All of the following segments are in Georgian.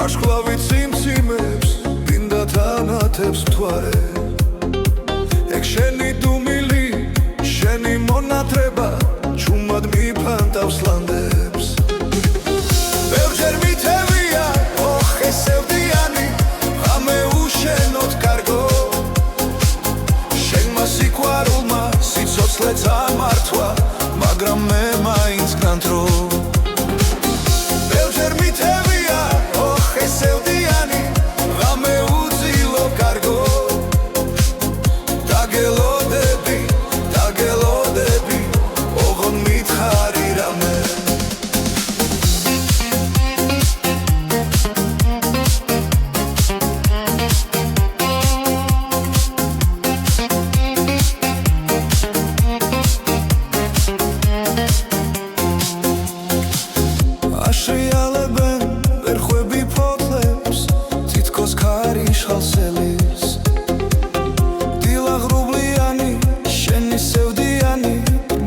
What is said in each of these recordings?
ვარსკვლავი ციმციმებს მინდა თანათებს მთვარე ეგ შენი დუმილი შენი მონათრება ჩუმად მიფანტავს ლანდებს ბევრჯერ მითევია ოხესევდიანი ღამე უშენოდ კარგო შენმა სიყვარულმა სიცოცხლე წამართვა მაგრამ მე მაინც განდრო ბევრჯერ მითევია ოხესევდიანი ღამე უძილო კარგო დაგელოდები ოღონდ მითხარი რამე აშრიალებენ ვერხვები ფოთლებს თითქოს ქარიშხალსელის დილაღრუბლიანი შენი სევდიანი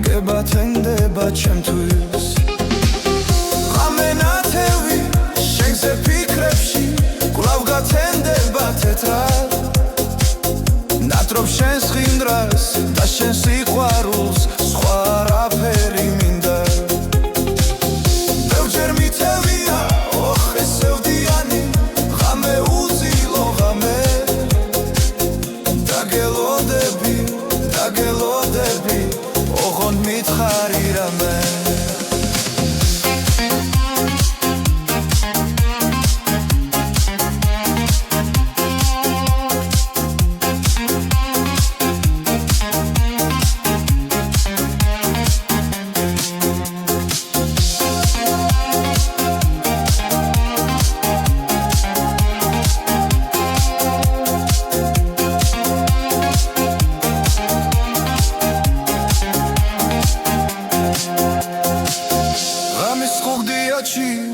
გებათენდება ჩემთვის ღამე ნათევი შენზე ფიქრებში კვლავ გათენდება თეთრად ნატრობ შენს ხინდრას და შენ სიყვარულს სხვა არაფერი მინდა ბევრჯერ მითევია ოხესევდიანი ღამე უძილო ღამე დაგელოდები ოღონდ მითხარი რამე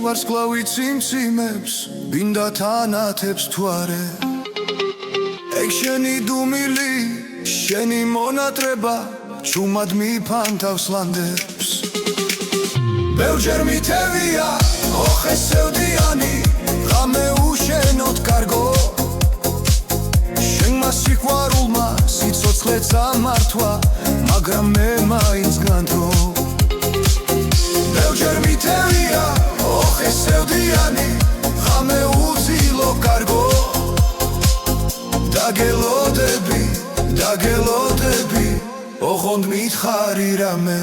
ვარსკვლავი ციმციმებს მინდა თანათებს მთვარე ეგ შენი დუმილი შენი მონათრება ჩუმად მიფანტავს ლანდებს ბევრჯერ მითევია ოხესევდიანი ღამე უშენოდ კარგო შენმა სიყვარულმა სიცოცხლე წამართვა მაგრამ მე მაინც განდრო ბევრჯერ მითევია ოხესევდიანი ღამე უძილო კარგო დაგელოდები ოღონდ მითხარი რამე